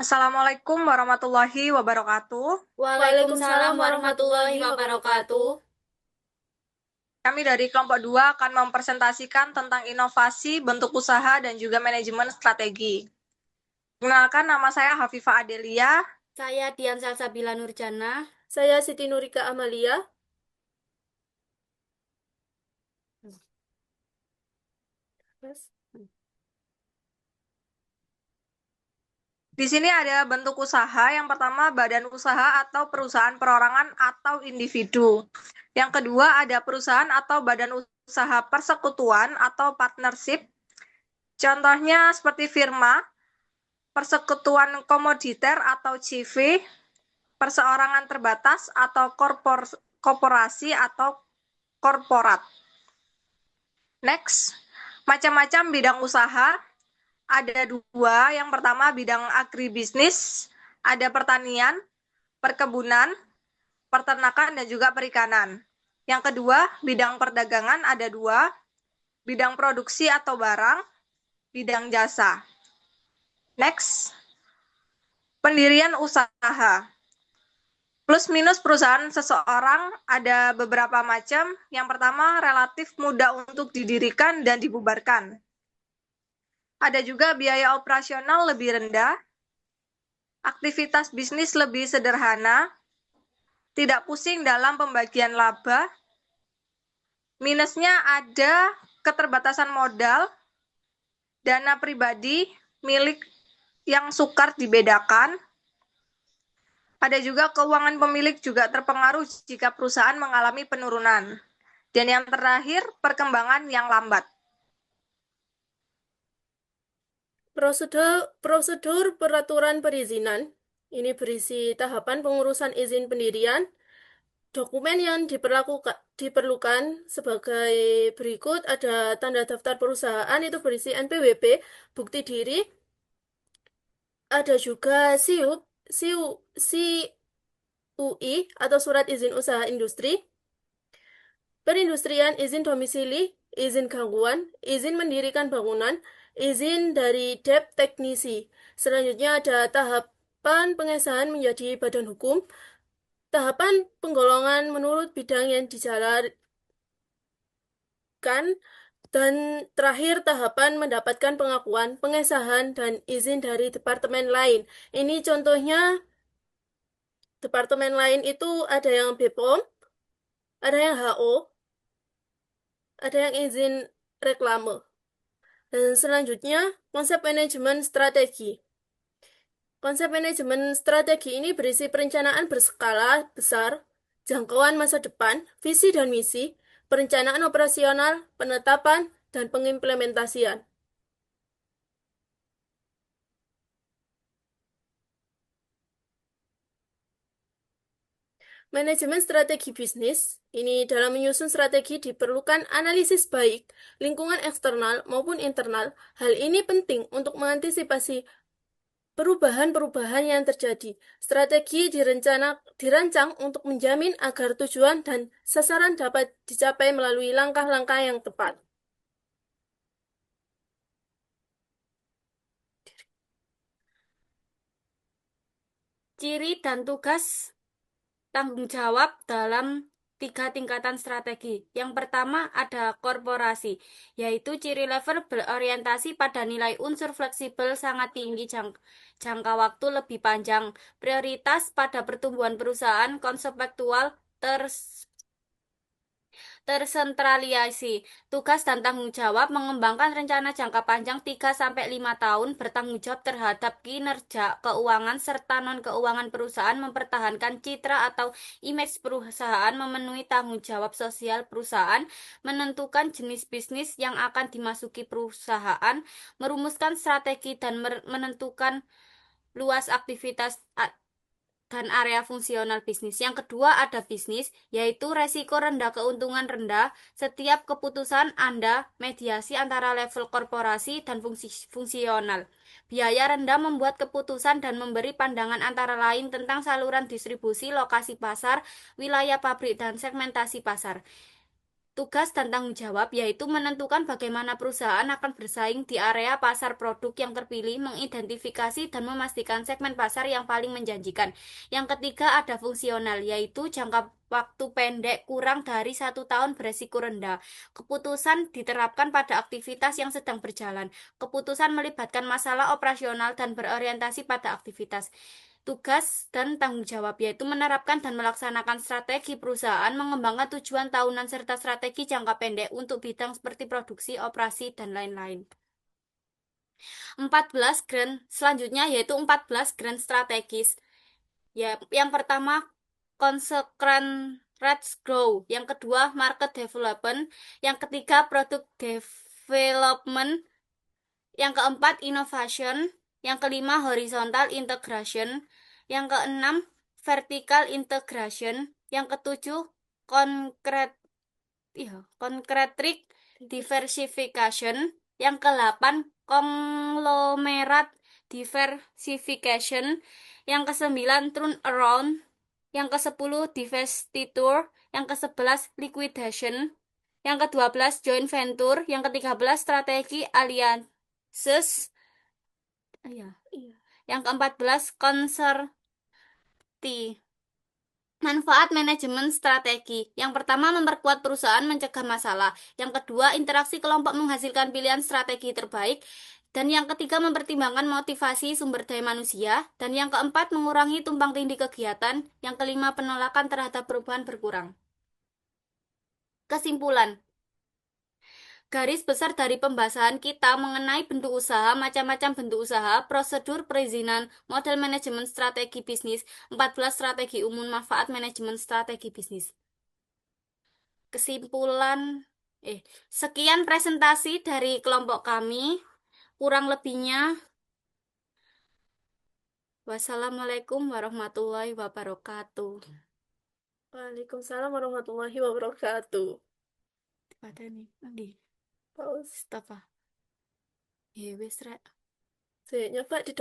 Assalamualaikum warahmatullahi wabarakatuh. Waalaikumsalam warahmatullahi wabarakatuh. Kami dari kelompok 2 akan mempresentasikan tentang inovasi, bentuk usaha, dan juga manajemen strategi. Kenalkan, nama saya Hafifah Adelia. Saya Dian Salsabila Nurjana. Saya Siti Nurika Amalia. Terus, Di sini ada bentuk usaha. Yang pertama, badan usaha atau perusahaan perorangan atau individu. Yang kedua, ada perusahaan atau badan usaha persekutuan atau partnership. Contohnya seperti firma, persekutuan komoditer atau CV, perseorangan terbatas atau korporasi atau korporat. Next, macam-macam bidang usaha. Ada dua, yang pertama bidang agribisnis, ada pertanian, perkebunan, peternakan, dan juga perikanan. Yang kedua, bidang perdagangan ada dua, bidang produksi atau barang, bidang jasa. Next, pendirian usaha. Plus minus perusahaan seseorang ada beberapa macam. Yang pertama, relatif mudah untuk didirikan dan dibubarkan. Ada juga biaya operasional lebih rendah, aktivitas bisnis lebih sederhana, tidak pusing dalam pembagian laba. Minusnya ada keterbatasan modal, dana pribadi, milik yang sukar dibedakan. Ada juga keuangan pemilik juga terpengaruh jika perusahaan mengalami penurunan. Dan yang terakhir, perkembangan yang lambat. Prosedur peraturan perizinan. Ini berisi tahapan pengurusan izin pendirian. Dokumen yang diperlukan sebagai berikut ada tanda daftar perusahaan itu berisi NPWP, bukti diri, ada juga CUI atau surat izin usaha industri, perindustrian, izin domisili, izin gangguan, izin mendirikan bangunan, izin dari debt teknisi. Selanjutnya ada tahapan pengesahan menjadi badan hukum, tahapan penggolongan menurut bidang yang dijalankan, dan terakhir tahapan mendapatkan pengakuan, pengesahan, dan izin dari departemen lain. Ini contohnya departemen lain itu ada yang BPOM, ada yang HO, ada yang izin reklame. Dan selanjutnya, konsep manajemen strategi. Konsep manajemen strategi ini berisi perencanaan berskala besar, jangkauan masa depan, visi dan misi, perencanaan operasional, penetapan, dan pengimplementasian. Manajemen strategi bisnis. Ini dalam menyusun strategi diperlukan analisis baik lingkungan eksternal maupun internal. Hal ini penting untuk mengantisipasi perubahan-perubahan yang terjadi. Strategi dirancang untuk menjamin agar tujuan dan sasaran dapat dicapai melalui langkah-langkah yang tepat. ciri dan tugas tanggung jawab dalam tiga tingkatan strategi. Yang pertama ada korporasi, yaitu ciri level berorientasi pada nilai unsur fleksibel sangat tinggi, jangka waktu lebih panjang, prioritas pada pertumbuhan perusahaan, konseptual, tersentralisasi. Tugas dan tanggung jawab mengembangkan rencana jangka panjang 3 sampai 5 tahun, bertanggung jawab terhadap kinerja keuangan serta non-keuangan perusahaan, mempertahankan citra atau image perusahaan, memenuhi tanggung jawab sosial perusahaan, menentukan jenis bisnis yang akan dimasuki perusahaan, merumuskan strategi dan menentukan luas aktivitas dan area fungsional bisnis. Yang kedua ada bisnis, yaitu resiko rendah, keuntungan rendah. Setiap keputusan Anda mediasi antara level korporasi dan fungsional. Biaya rendah membuat keputusan dan memberi pandangan antara lain tentang saluran distribusi, lokasi pasar, wilayah pabrik, dan segmentasi pasar. Tugas dan tanggung jawab yaitu menentukan bagaimana perusahaan akan bersaing di area pasar produk yang terpilih, mengidentifikasi dan memastikan segmen pasar yang paling menjanjikan. Yang ketiga ada fungsional, yaitu jangka waktu pendek kurang dari 1 tahun beresiko rendah. Keputusan diterapkan pada aktivitas yang sedang berjalan. Keputusan melibatkan masalah operasional dan berorientasi pada aktivitas. Tugas dan tanggung jawab yaitu menerapkan dan melaksanakan strategi perusahaan, mengembangkan tujuan tahunan serta strategi jangka pendek untuk bidang seperti produksi, operasi, dan lain-lain. 14 grand selanjutnya yaitu 14 grand strategis. Ya, yang pertama consequent rates grow, yang kedua market development, yang ketiga product development, yang keempat, innovation. Yang kelima, horizontal integration. Yang keenam, vertical integration. Yang ketujuh, concrete, concretric diversification. Yang kedelapan, conglomerate diversification. Yang kesembilan, turnaround. Yang kesepuluh, divestiture. Yang kesebelas, liquidation. Yang ke-12 joint venture, yang ke-13 strategi alliances, iya. Yang ke-14 konserti. Manfaat manajemen strategi. Yang pertama memperkuat perusahaan mencegah masalah. Yang kedua interaksi kelompok menghasilkan pilihan strategi terbaik. Dan yang ketiga mempertimbangkan motivasi sumber daya manusia. Dan yang keempat mengurangi tumpang tindih kegiatan. Yang kelima penolakan terhadap perubahan berkurang. Kesimpulan. Garis besar dari pembahasan kita mengenai bentuk usaha, macam-macam bentuk usaha, prosedur perizinan, model manajemen strategi bisnis, 14 strategi umum manfaat manajemen strategi bisnis. Kesimpulan, sekian presentasi dari kelompok kami. Kurang lebihnya, wassalamualaikum warahmatullahi wabarakatuh. Waalaikumsalam warahmatullahi wabarakatuh. Pada nih, nanti, Paus. stop ah. Ya, wes, Rek. Saya nyoba di